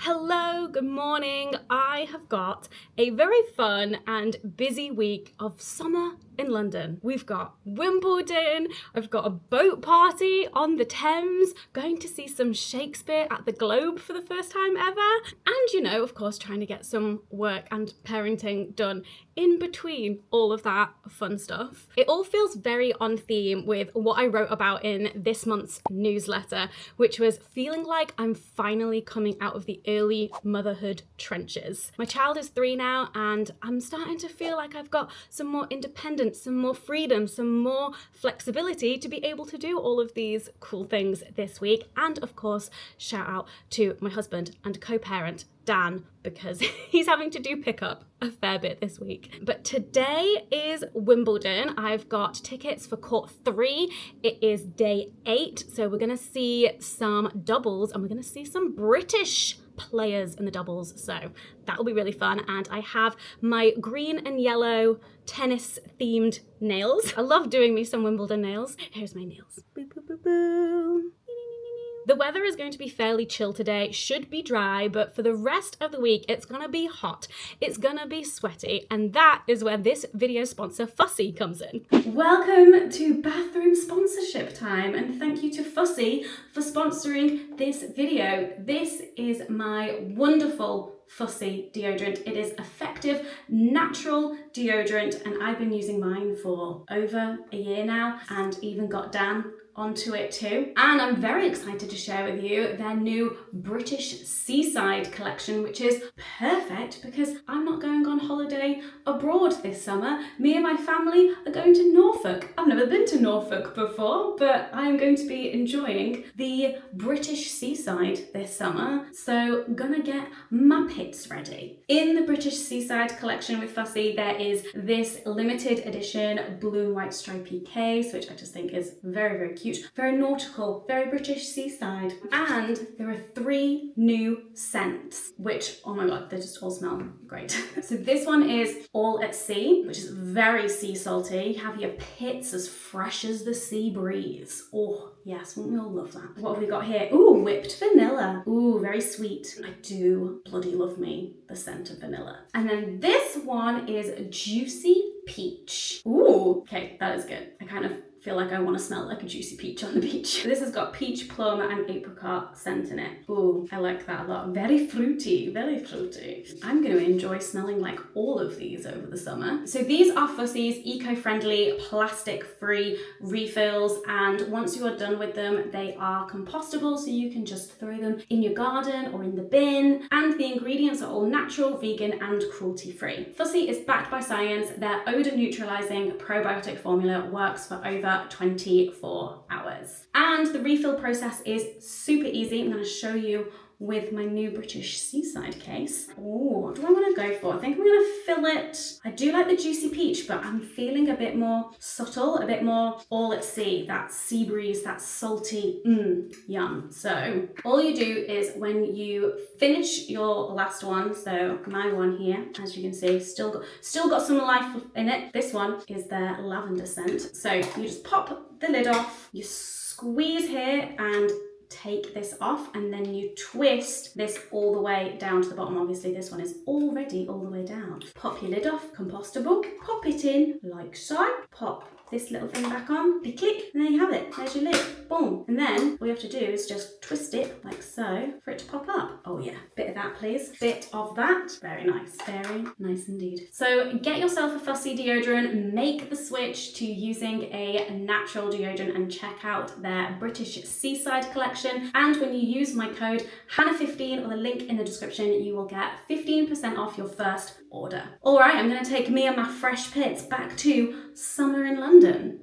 Hello, good morning. I have got a very fun and busy week of summer in London. We've got Wimbledon, I've got a boat party on the Thames, going to see some Shakespeare at the Globe for the first time ever, and of course, trying to get some work and parenting done in between all of that fun stuff. It all feels very on theme with what I wrote about in this month's newsletter, which was feeling like I'm finally coming out of the early motherhood trenches. My child is 3 now, and I'm starting to feel like I've got some more independence, some more freedom, some more flexibility to be able to do all of these cool things this week. And of course, shout out to my husband and co-parent, Dan, because he's having to do pickup a fair bit this week. But today is Wimbledon. I've got tickets for court 3. It is day 8, so we're gonna see some doubles and we're gonna see some British players in the doubles, so that'll be really fun. And I have my green and yellow tennis themed nails. I love doing me some Wimbledon nails. Here's my nails. Boo, boo, boo, boo. The weather is going to be fairly chill today, should be dry, but for the rest of the week, it's gonna be hot, it's gonna be sweaty, and that is where this video sponsor, Fussy, comes in. Welcome to bathroom sponsorship time, and thank you to Fussy for sponsoring this video. This is my wonderful Fussy deodorant. It is effective, natural deodorant, and I've been using mine for over a year now, and even got Dan onto it too. And I'm very excited to share with you their new British seaside collection, which is perfect because I'm not going on holiday abroad this summer. Me and my family are going to Norfolk. I've never been to Norfolk before, but I'm going to be enjoying the British seaside this summer. So gonna get my pits ready. In the British seaside collection with Fussy, there is this limited edition blue and white stripy case, which I just think is very, very cute. Very nautical, very British seaside. And there are 3 new scents, which, oh my God, they just all smell great. So this one is All at Sea, which is very sea salty. You have your pits as fresh as the sea breeze. Oh, yes, won't we all love that? What have we got here? Ooh, whipped vanilla. Ooh, very sweet. I do bloody love me the scent of vanilla. And then this one is Juicy Peach. Ooh, okay, that is good. I kind of feel like I want to smell like a juicy peach on the beach. This has got peach, plum, and apricot scent in it. Ooh, I like that a lot. Very fruity, very fruity. I'm going to enjoy smelling like all of these over the summer. So these are Fussy's eco-friendly, plastic-free refills, and once you are done with them, they are compostable, so you can just throw them in your garden or in the bin, and the ingredients are all natural, vegan, and cruelty-free. Fussy is backed by science. Their odor-neutralizing probiotic formula works for over 24 hours. And the refill process is super easy. I'm going to show you with my new British seaside case. Oh, what do I want to go for? I think I'm going to fill it. I do like the juicy peach, but I'm feeling a bit more subtle, a bit more all at sea, that sea breeze, that salty, yum. So all you do is when you finish your last one, so my one here, as you can see, still got some life in it. This one is their lavender scent. So you just pop the lid off, you squeeze here and take this off, and then you twist this all the way down to the bottom. Obviously this one is already all the way down. Pop your lid off, compostable, pop it in like so, pop this little thing back on, click, and there you have it. There's your lid, boom. And then all you have to do is just twist it like so for it to pop up. Oh yeah, bit of that please, bit of that. Very nice indeed. So get yourself a Fussy deodorant, make the switch to using a natural deodorant, and check out their British seaside collection. And when you use my code Hannah15 or the link in the description, you will get 15% off your first order. All right, I'm gonna take me and my fresh pits back to summer in London.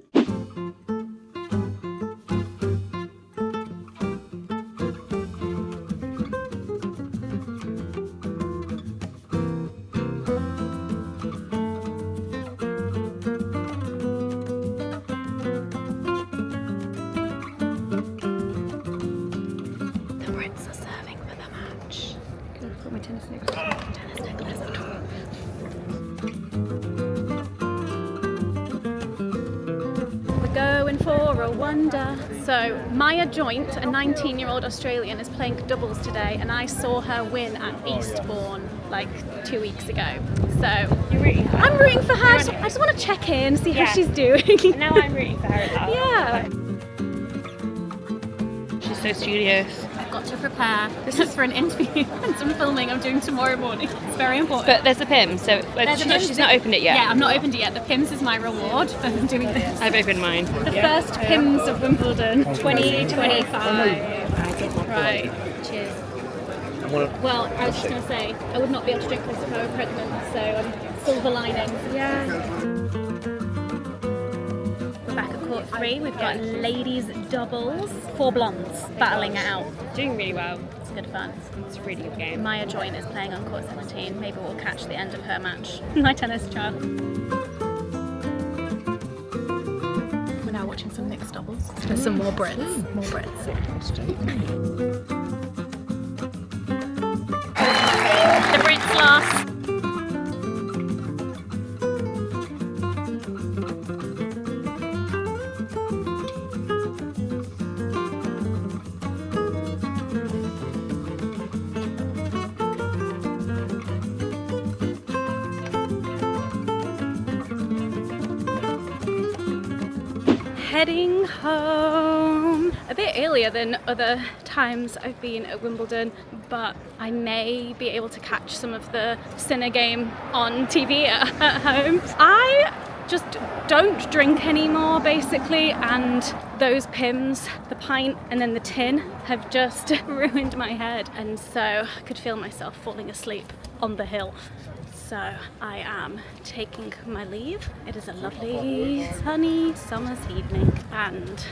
Going for a wander, So Maya Joint, a 19-year-old Australian, is playing doubles today, and I saw her win at Eastbourne like 2 weeks ago. So You're rooting for her? I'm rooting for her. I just want to check in, see how she's doing. Now I'm rooting for her as well. Yeah. She's so studious. I've got to prepare. This is for an interview and some filming I'm doing tomorrow morning. It's very important. But there's a PIM, so she's not opened it yet. Yeah, I've not opened it yet. The PIMS is my reward for doing this. I've opened mine. The first PIMS of Wimbledon 2025. Right. Cheers. Well, I was just going to say, I would not be able to drink this if I were pregnant, so silver linings. Yeah. We're back at court 3. We've got ladies doubles. 4 blondes battling it out. Doing really well. It's good fun. It's a really good game. Maya Joint is playing on court 17. Maybe we'll catch the end of her match. My tennis child. We're now watching some mixed doubles. There's some more Brits. More Brits. The Brits lost. Heading home a bit earlier than other times I've been at Wimbledon, but I may be able to catch some of the Sinner game on TV at home. I just don't drink anymore basically, and those PIMS, the pint and then the tin, have just ruined my head, and so I could feel myself falling asleep on the hill. So I am taking my leave. It is a lovely sunny summer's evening, and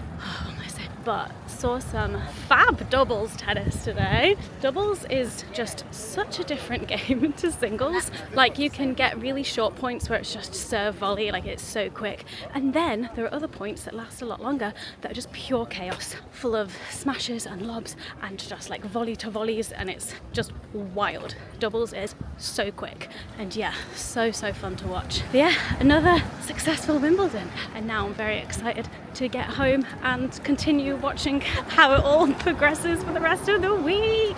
but saw some fab doubles tennis today. Doubles is just such a different game to singles. Like, you can get really short points where it's just serve volley, like it's so quick, and then there are other points that last a lot longer that are just pure chaos, full of smashes and lobs and just like volley to volleys, and it's just wild. Doubles is so quick, and yeah, so fun to watch. But yeah, another successful Wimbledon, and now I'm very excited to get home and continue watching how it all progresses for the rest of the week.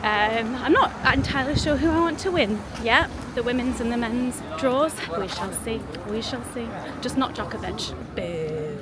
I'm not entirely sure who I want to win yet. The women's and the men's draws, we shall see. We shall see. Just not Djokovic. Boo.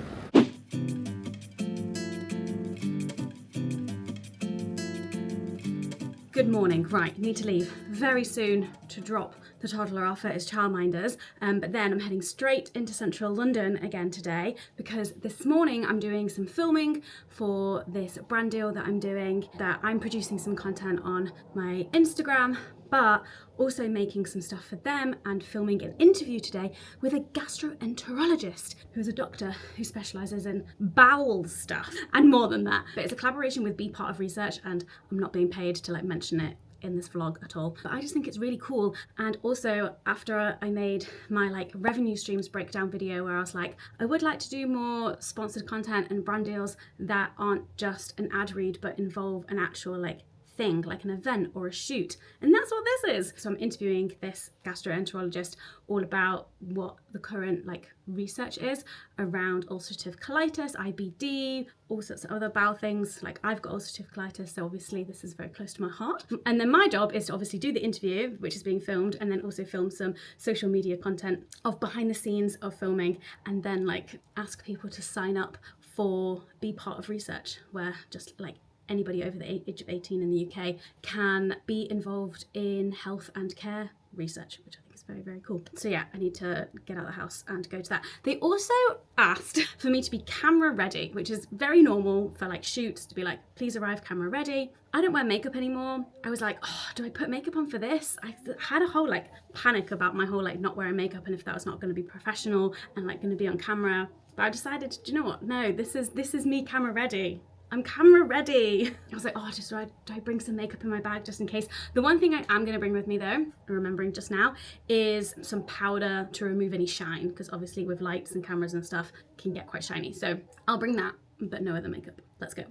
Good morning. Right, need to leave very soon to drop the toddler off at his childminders, but then I'm heading straight into central London again today, because this morning I'm doing some filming for this brand deal that I'm doing, that I'm producing some content on my Instagram, but also making some stuff for them and filming an interview today with a gastroenterologist who's a doctor who specialises in bowel stuff and more than that. But it's a collaboration with Be Part of Research, and I'm not being paid to like mention it in this vlog at all, but I just think it's really cool. And also, after I made my like revenue streams breakdown video where I was like, I would like to do more sponsored content and brand deals that aren't just an ad read but involve an actual like thing, like an event or a shoot, and that's what this is. So I'm interviewing this gastroenterologist all about what the current like research is around ulcerative colitis, IBD, all sorts of other bowel things. Like, I've got ulcerative colitis, so obviously this is very close to my heart. And then my job is to obviously do the interview, which is being filmed, and then also film some social media content of behind the scenes of filming, and then like ask people to sign up for Be Part of Research, where just like anybody over the age of 18 in the UK can be involved in health and care research, which I think is very, very cool. So yeah, I need to get out of the house and go to that. They also asked for me to be camera ready, which is very normal for like shoots, to be like, please arrive camera ready. I don't wear makeup anymore. I was like, oh, do I put makeup on for this? I had a whole like panic about my whole like not wearing makeup and if that was not going to be professional and like going to be on camera. But I decided, do you know what? No, this is me camera ready. I'm camera ready. I was like, oh, do I bring some makeup in my bag just in case? The one thing I am gonna bring with me though, remembering just now, is some powder to remove any shine, because obviously with lights and cameras and stuff, it can get quite shiny. So I'll bring that, but no other makeup. Let's go.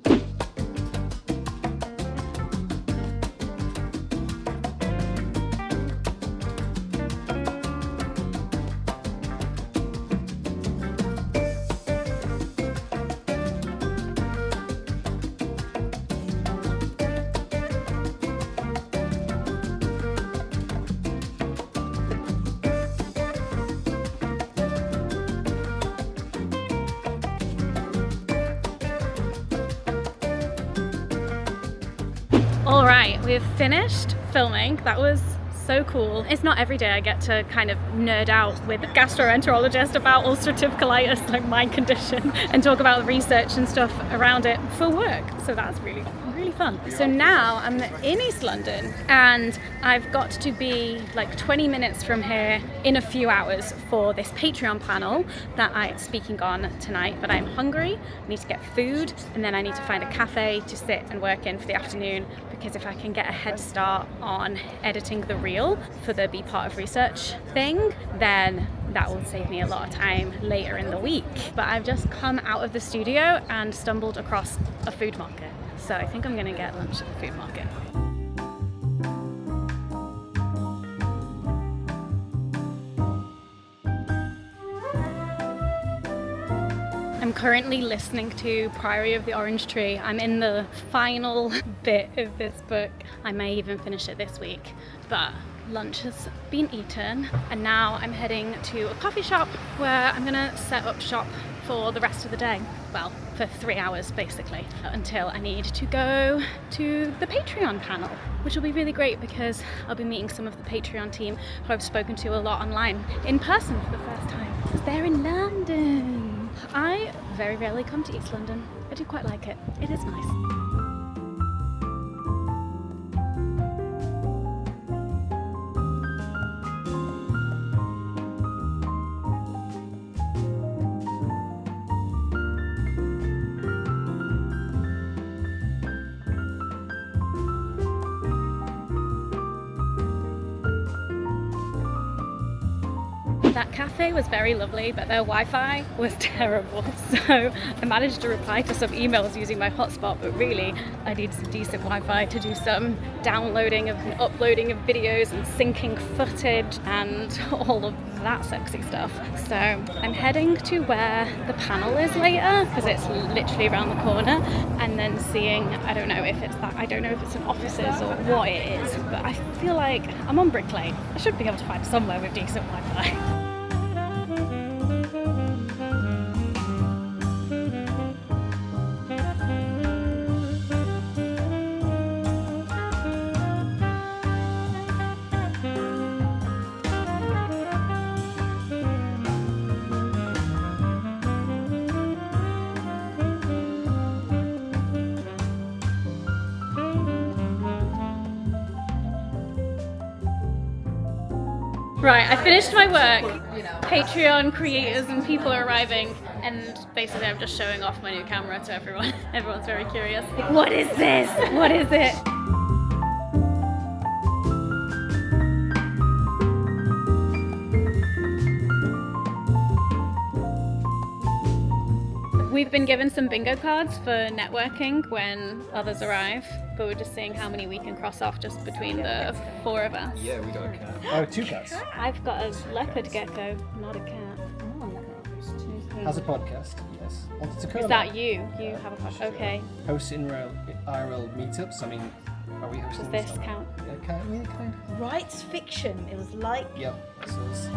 Right, we've finished filming. That was so cool. It's not every day I get to kind of nerd out with a gastroenterologist about ulcerative colitis, like my condition, and talk about the research and stuff around it for work. So that's really fun. So now I'm in East London and I've got to be like 20 minutes from here in a few hours for this Patreon panel that I'm speaking on tonight. But I'm hungry, I need to get food, and then I need to find a cafe to sit and work in for the afternoon, because if I can get a head start on editing the reel for the Be Part of Research thing, then that will save me a lot of time later in the week. But I've just come out of the studio and stumbled across a food market. So I think I'm gonna get lunch at the food market. I'm currently listening to Priory of the Orange Tree. I'm in the final bit of this book. I may even finish it this week, but lunch has been eaten and now I'm heading to a coffee shop where I'm gonna set up shop for the rest of the day. Well, for 3 hours basically, until I need to go to the Patreon panel, which will be really great because I'll be meeting some of the Patreon team who I've spoken to a lot online in person for the first time, because they're in London. I very rarely come to East London. I do quite like it. It is nice. That cafe was very lovely, but their Wi-Fi was terrible. So I managed to reply to some emails using my hotspot, but really I need some decent Wi-Fi to do some downloading and uploading of videos and syncing footage and all of that sexy stuff. So I'm heading to where the panel is later, because it's literally around the corner, and then seeing, I don't know if it's an offices or what it is, but I feel like I'm on Brick Lane. I should be able to find somewhere with decent Wi-Fi. Right, I finished my work. Patreon creators and people are arriving, and basically I'm just showing off my new camera to everyone. Everyone's very curious. Like, what is this? What is it? We've been given some bingo cards for networking when others arrive, but we're just seeing how many we can cross off just between the four of us. Yeah, we got a cat. Oh, 2 cats. I've got a leopard gecko, not a cat. Has a podcast, yes. Wants to come. Is that you? You have a podcast? Okay. Host IRL meetups. I mean, are we hosting Does this count? Yeah, kind of. Writes fiction. It was like... Yep, this is.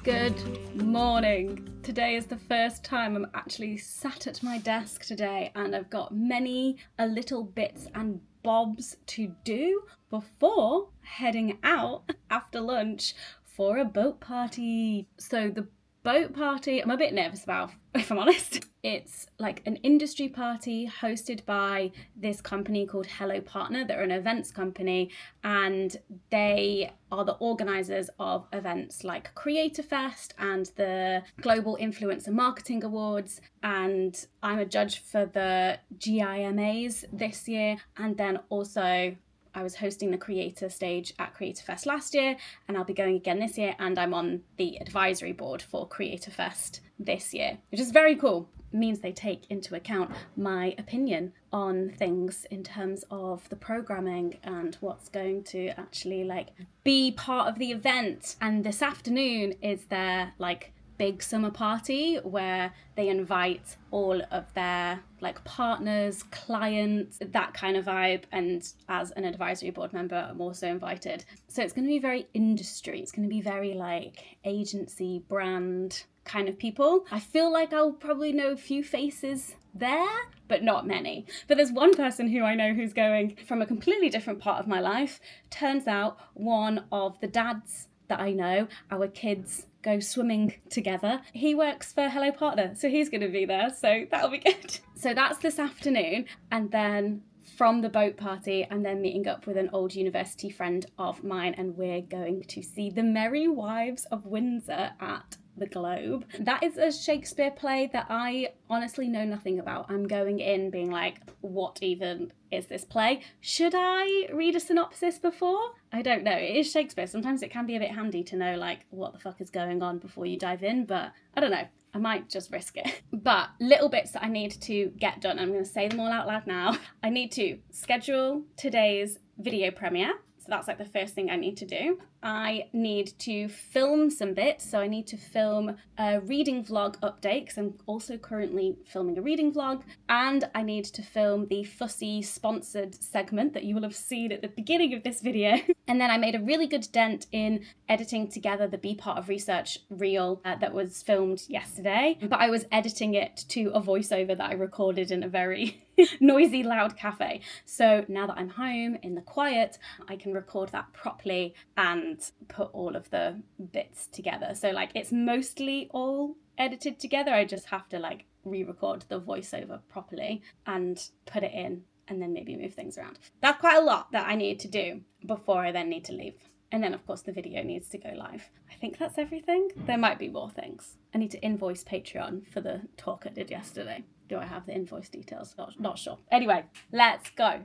Good morning. Today is the first time I'm actually sat at my desk today, and I've got many little bits and bobs to do before heading out after lunch for a boat party. So the boat party I'm a bit nervous about, if I'm honest. It's like an industry party hosted by this company called Hello Partner. They're an events company, and they are the organisers of events like Creator Fest and the Global Influencer Marketing Awards. And I'm a judge for the GIMAs this year, and then also I was hosting the creator stage at Creator Fest last year, and I'll be going again this year, and I'm on the advisory board for Creator Fest this year, which is very cool. It means they take into account my opinion on things in terms of the programming and what's going to actually like be part of the event. And this afternoon is their like big summer party where they invite all of their like partners, clients, that kind of vibe. And as an advisory board member, I'm also invited. So it's going to be very industry. It's going to be very like agency, brand kind of people. I feel like I'll probably know a few faces there, but not many. But there's one person who I know who's going from a completely different part of my life. Turns out one of the dads that I know, our kids go swimming together. He works for Hello Partner, so he's going to be there, so that'll be good. So that's this afternoon, and then from the boat party, I'm then meeting up with an old university friend of mine, and we're going to see The Merry Wives of Windsor at the Globe. That is a Shakespeare play that I honestly know nothing about. I'm going in being like, what even is this play? Should I read a synopsis before? I don't know. It is Shakespeare. Sometimes it can be a bit handy to know like what the fuck is going on before you dive in, but I don't know. I might just risk it. But little bits that I need to get done. I'm going to say them all out loud now. I need to schedule today's video premiere. So that's like the first thing I need to do. I need to film some bits. So I need to film a reading vlog update because I'm also currently filming a reading vlog. And I need to film the Fussy sponsored segment that you will have seen at the beginning of this video. And then I made a really good dent in editing together the Be Part of Research reel that was filmed yesterday. But I was editing it to a voiceover that I recorded in a very noisy, loud cafe. So now that I'm home in the quiet, I can record that properly and put all of the bits together. So like it's mostly all edited together. I just have to like re-record the voiceover properly and put it in and then maybe move things around. That's quite a lot that I need to do before I then need to leave. And then of course the video needs to go live. I think that's everything. There might be more things. I need to invoice Patreon for the talk I did yesterday. Do I have the invoice details? Not sure. Anyway, let's go.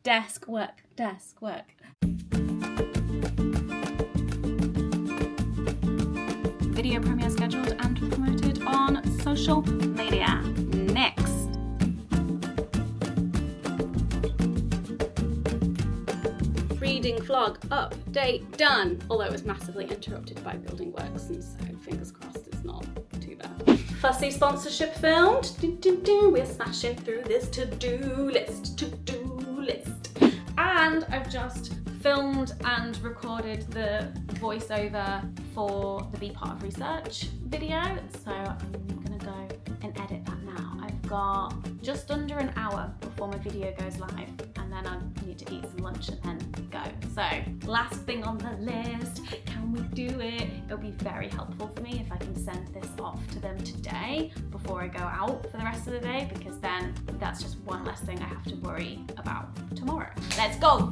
Desk work. Video premiere scheduled and promoted on social media. Next. Reading vlog update done. Although it was massively interrupted by building works, and so fingers crossed it's not too bad. Fussy sponsorship filmed. We're smashing through this to-do list. And I've just filmed and recorded the voiceover for the Be Part of Research video. So I'm gonna go and edit that now. I've got just under an hour before my video goes live, and then I need to eat some lunch and then go. So last thing on the list, can we do it? It'll be very helpful for me if I can send this off to them today before I go out for the rest of the day, because then that's just one less thing I have to worry about tomorrow. Let's go!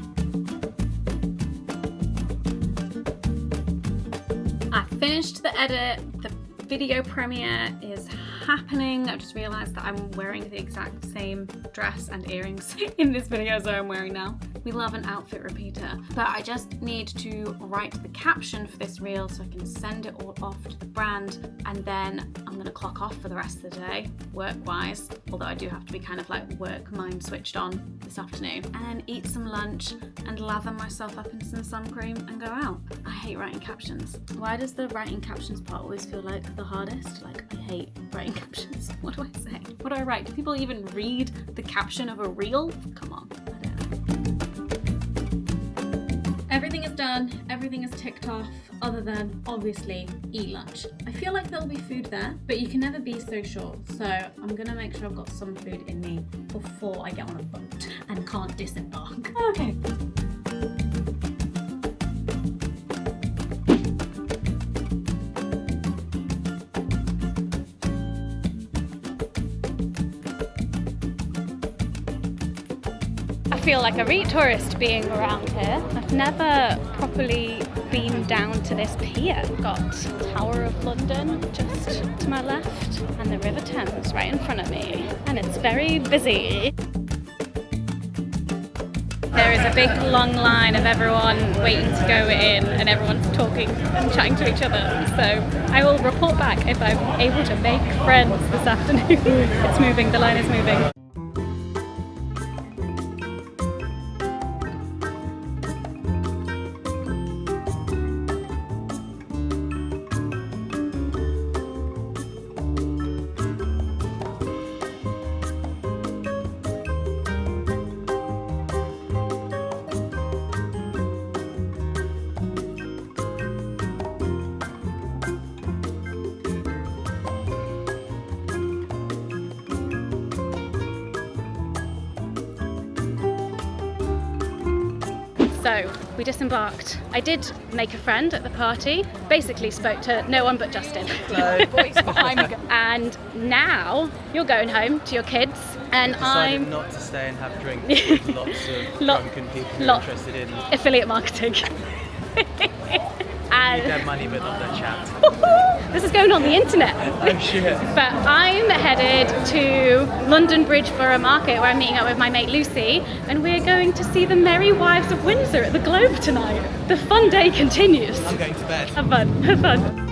I finished the edit. The video premiere is happening. I just realised that I'm wearing the exact same dress and earrings in this video as I'm wearing now. We love an outfit repeater. But I just need to write the caption for this reel so I can send it all off to the brand, and then I'm gonna clock off for the rest of the day, work-wise, although I do have to be kind of like work mind switched on this afternoon, and then eat some lunch and lather myself up in some sun cream and go out. I hate writing captions. Why does the writing captions part always feel like the hardest? Like, I hate writing captions. What do I say? What do I write? Do people even read the caption of a reel? Come on, I don't know. Everything is done, everything is ticked off, other than obviously eat lunch. I feel like there'll be food there, but you can never be so sure. So I'm gonna make sure I've got some food in me before I get on a boat and can't disembark. Okay. I feel like a tourist being around here. I've never properly been down to this pier. Got Tower of London just to my left and the River Thames right in front of me, and it's very busy. There there is a big long line of everyone waiting to go in, and everyone's talking and chatting to each other. So I will report back if I'm able to make friends this afternoon. It's moving, the line is moving. So we disembarked. I did make a friend at the party. Basically spoke to no one but Justin. Hello. Voice behind me. And now you're going home to your kids, and Decided I'm not to stay and have drinks with lots of drunken people who are interested in affiliate marketing. And their money but not their chat. this is going on the internet. Oh shit. But I'm headed to London Bridge Borough Market, where I'm meeting up with my mate Lucy, and we're going to see the Merry Wives of Windsor at the Globe tonight. The fun day continues. I'm going to bed. Have fun, have fun.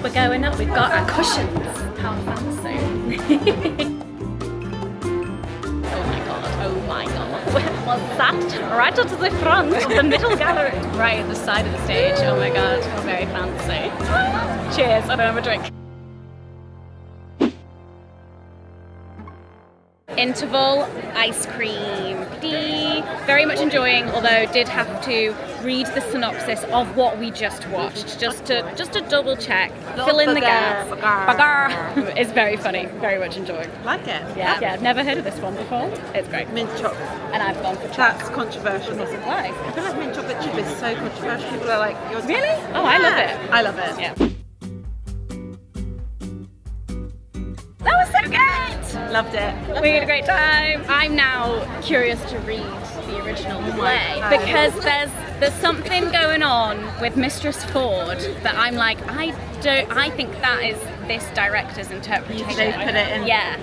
We're going up, we've got our cushions. How fancy. Oh my god. We're sat right up to the front of the middle gallery. Right at the side of the stage. Oh my god, how very fancy. Cheers, I don't have a drink. Interval ice cream. Very much enjoying, although did have to read the synopsis of what we just watched, just to double check, fill in the gaps. Bagar. It's very funny, very much enjoying. Like it? Yeah, I've never heard of this one before. It's great. Mint chocolate. And I've gone for That's chocolate. controversial. Why? I feel like mint chocolate chip is so controversial. People are like, yours. Really? Oh, I love it. I love it. Yeah. That was so good! Loved it. We had a great time. I'm now curious to read the original play because there's something going on with Mistress Ford that I'm like, I think that is this director's interpretation. They put it in. Yeah.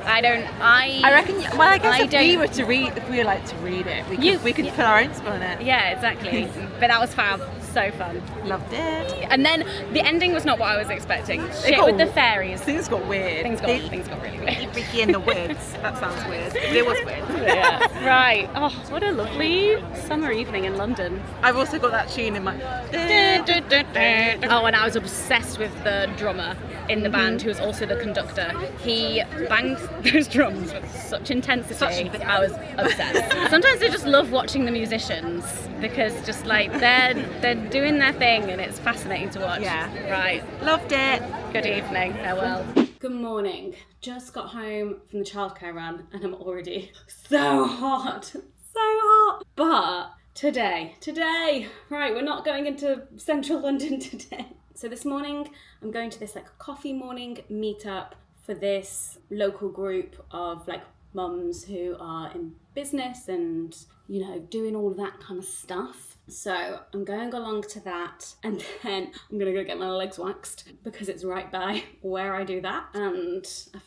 I reckon. Well, I guess if we don't- were to read, if we were like to read it, we could put our own spin on it. Yeah, exactly. But that was fab. So fun. Loved it. And then the ending was not what I was expecting. Shit got- with the fairies. Things got weird. Things got really weird. Ricky in the woods. That sounds weird. But it was weird. Yeah. Right. Oh, what a lovely summer evening in London. I've also got that tune in my. Oh, and I was obsessed with the drummer in the band, who was also the conductor. He banged those drums with such intensity. I was obsessed. Sometimes I just love watching the musicians because just like they're doing their thing and it's fascinating to watch. Yeah. Right. Loved it. Good evening. Farewell. Good morning. Just got home from the childcare run and I'm already so hot. So hot. But today, right, we're not going into central London today. So this morning, I'm going to this like coffee morning meetup for this local group of like mums who are in business and, you know, doing all of that kind of stuff. So I'm going along to that and then I'm gonna go get my legs waxed because it's right by where I do that. And I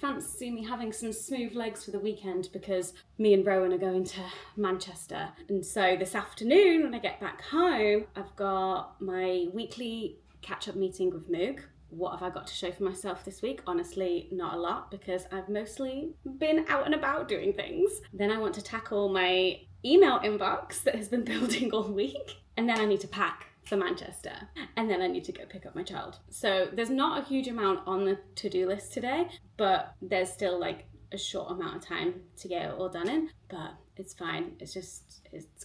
fancy me having some smooth legs for the weekend because me and Rowan are going to Manchester. And so this afternoon when I get back home, I've got my weekly catch-up meeting with Moog. What have I got to show for myself this week? Honestly, not a lot because I've mostly been out and about doing things. Then I want to tackle my email inbox that has been building all week. And then I need to pack for Manchester. And then I need to go pick up my child. So there's not a huge amount on the to-do list today, but there's still like a short amount of time to get it all done in. But it's fine. It's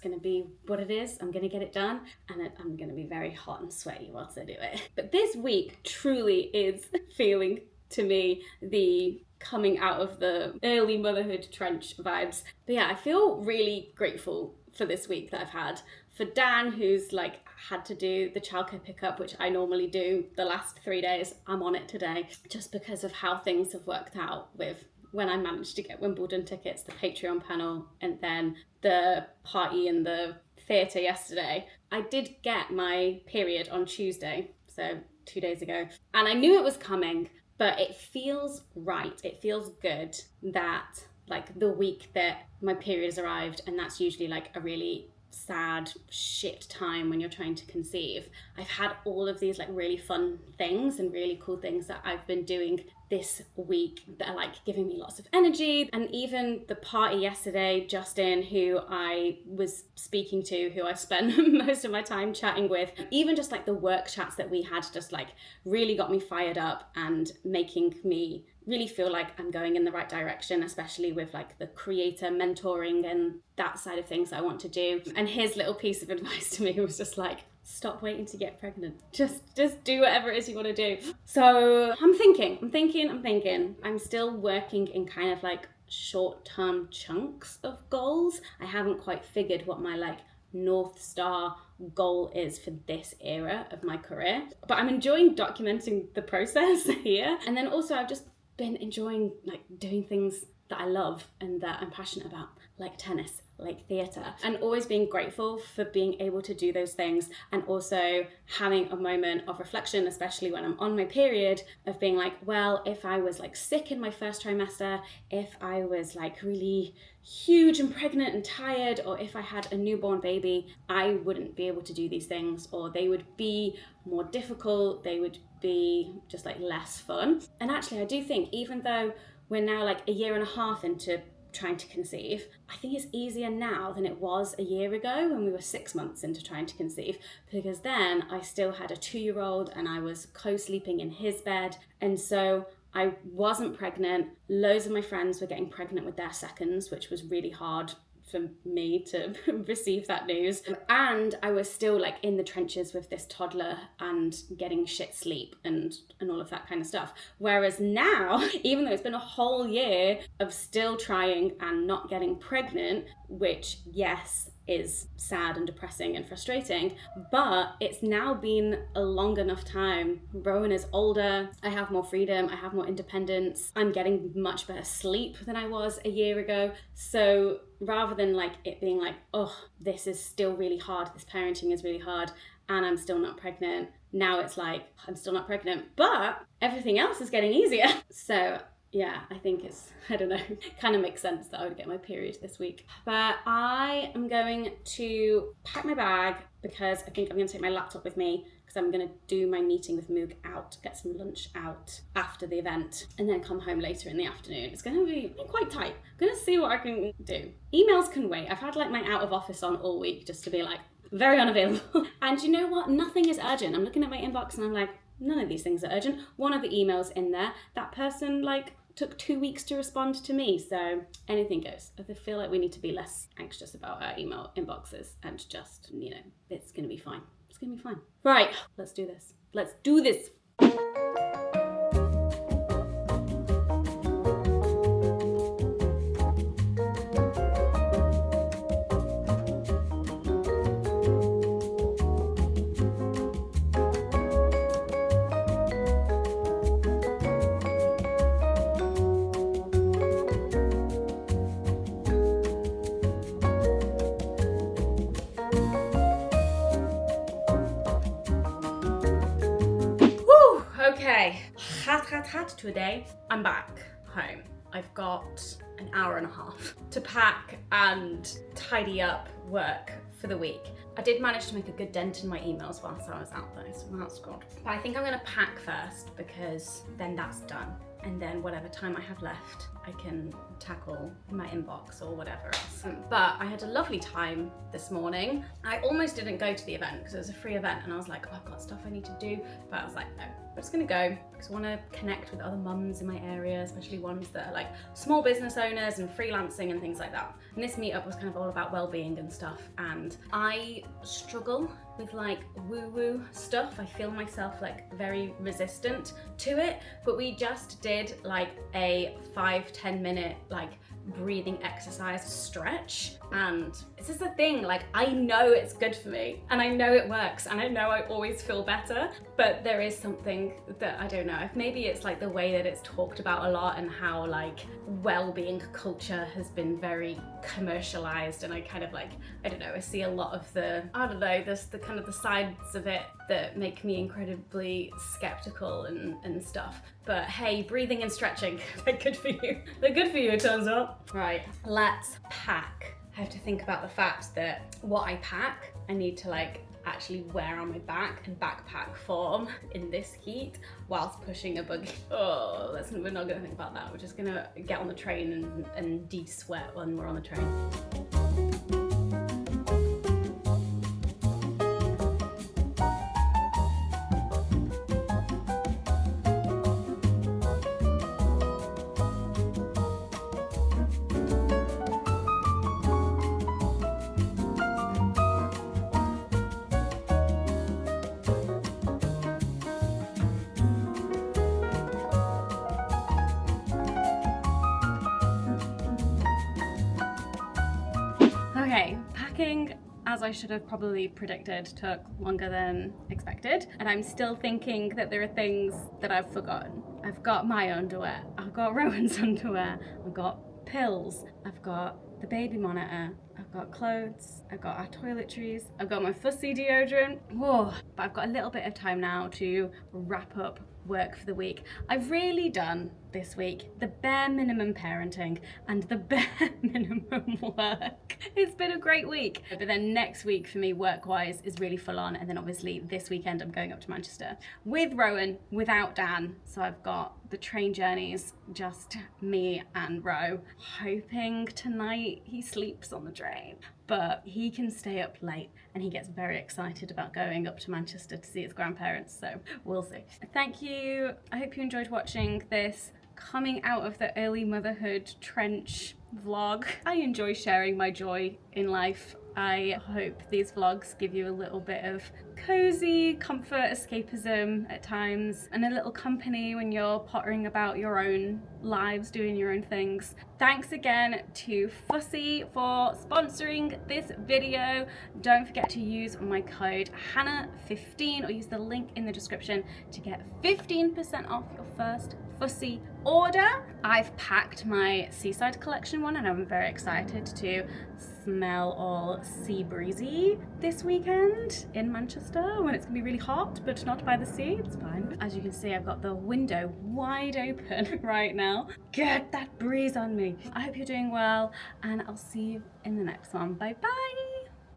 going to be what it is. I'm going to get it done and I'm going to be very hot and sweaty whilst I do it. But this week truly is feeling to me the coming out of the early motherhood trench vibes. But yeah, I feel really grateful for this week that I've had. For Dan, who's like had to do the childcare pickup, which I normally do the last 3 days. I'm on it today just because of how things have worked out with when I managed to get Wimbledon tickets, the Patreon panel, and then the party in the theatre yesterday. I did get my period on Tuesday, so 2 days ago, and I knew it was coming, but it feels right. It feels good that like the week that my period has arrived, and that's usually like a really sad shit time when you're trying to conceive. I've had all of these like really fun things and really cool things that I've been doing this week that are like giving me lots of energy. And even the party yesterday, Justin, who I was speaking to, who I spent most of my time chatting with, even just like the work chats that we had just like really got me fired up and making me really feel like I'm going in the right direction, especially with like the creator mentoring and that side of things that I want to do. And his little piece of advice to me was just like, stop waiting to get pregnant. Just do whatever it is you want to do. So I'm thinking. I'm still working in kind of like short-term chunks of goals. I haven't quite figured what my like North Star goal is for this era of my career. But I'm enjoying documenting the process here. And then also I've just been enjoying like doing things that I love and that I'm passionate about, like tennis, like theatre, and always being grateful for being able to do those things, and also having a moment of reflection, especially when I'm on my period, of being like, well, if I was like sick in my first trimester, if I was like really huge and pregnant and tired, or if I had a newborn baby, I wouldn't be able to do these things, or they would be more difficult, they would be just like less fun. And actually I do think, even though we're now like a year and a half into trying to conceive, I think it's easier now than it was a year ago when we were 6 months into trying to conceive, because then I still had a 2-year-old and I was co-sleeping in his bed, and so I wasn't pregnant. Loads of my friends were getting pregnant with their seconds, which was really hard for me to receive that news. And I was still like in the trenches with this toddler and getting shit sleep and all of that kind of stuff. Whereas now, even though it's been a whole year of still trying and not getting pregnant, which yes, is sad and depressing and frustrating, but it's now been a long enough time. Rowan is older, I have more freedom, I have more independence, I'm getting much better sleep than I was a year ago. So rather than like it being like, oh, this is still really hard, this parenting is really hard, and I'm still not pregnant, now it's like, I'm still not pregnant, but everything else is getting easier. So yeah, I think it's, I don't know, kind of makes sense that I would get my period this week. But I am going to pack my bag because I think I'm going to take my laptop with me, because I'm going to do my meeting with Moog out, get some lunch out after the event, and then come home later in the afternoon. It's going to be quite tight. I'm going to see what I can do. Emails can wait. I've had like my out of office on all week just to be like, very unavailable. And you know what? Nothing is urgent. I'm looking at my inbox and I'm like, none of these things are urgent. One of the emails in there, that person like took 2 weeks to respond to me, so anything goes. I feel like we need to be less anxious about our email inboxes and just, you know, it's gonna be fine. It's gonna be fine. Right, let's do this. Let's do this. Okay, hot today. I'm back home. I've got an hour and a half to pack and tidy up work for the week. I did manage to make a good dent in my emails whilst I was out though, so that's good. But I think I'm gonna pack first, because then that's done. And then whatever time I have left, I can tackle in my inbox or whatever else. But I had a lovely time this morning. I almost didn't go to the event because it was a free event and I was like, oh, I've got stuff I need to do. But I was like, no, I'm just gonna go because I want to connect with other mums in my area, especially ones that are like small business owners and freelancing and things like that. And this meetup was kind of all about well-being and stuff. And I struggle with like woo-woo stuff. I feel myself like very resistant to it. But we just did like a 5-10 minute like breathing exercise stretch, and this is the thing, like I know it's good for me and I know it works and I know I always feel better, but there is something that I don't know if maybe it's like the way that it's talked about a lot and how like well-being culture has been very commercialized, and I kind of like, I don't know, I see a lot of the, I don't know, there's the kind of the sides of it that make me incredibly skeptical and stuff. But hey, breathing and stretching, they're good for you. They're good for you, it turns out. Right, let's pack. I have to think about the fact that what I pack, I need to like actually wear on my back in backpack form in this heat whilst pushing a buggy. Oh, we're not gonna think about that. We're just gonna get on the train and de-sweat when we're on the train. Okay, packing, as I should have probably predicted, took longer than expected, and I'm still thinking that there are things that I've forgotten. I've got my underwear, I've got Rowan's underwear, I've got pills, I've got the baby monitor, I've got clothes, I've got our toiletries, I've got my Fussy deodorant. Whoa, but I've got a little bit of time now to wrap up work for the week. I've really done this week the bare minimum parenting and the bare minimum work. It's been a great week. But then next week for me work-wise is really full on, and then obviously this weekend I'm going up to Manchester with Rowan, without Dan. So I've got the train journeys, just me and Ro, hoping tonight he sleeps on the train. But he can stay up late and he gets very excited about going up to Manchester to see his grandparents, so we'll see. Thank you. I hope you enjoyed watching this coming out of the early motherhood trench vlog. I enjoy sharing my joy in life. I hope these vlogs give you a little bit of cozy comfort, escapism at times, and a little company when you're pottering about your own lives, doing your own things. Thanks again to Fussy for sponsoring this video. Don't forget to use my code Hannah15 or use the link in the description to get 15% off your first Fussy order. I've packed my seaside collection one and I'm very excited to smell all sea breezy this weekend in Manchester when it's gonna be really hot, but not by the sea. It's fine. As you can see, I've got the window wide open right now. Get that breeze on me. I hope you're doing well and I'll see you in the next one. Bye bye.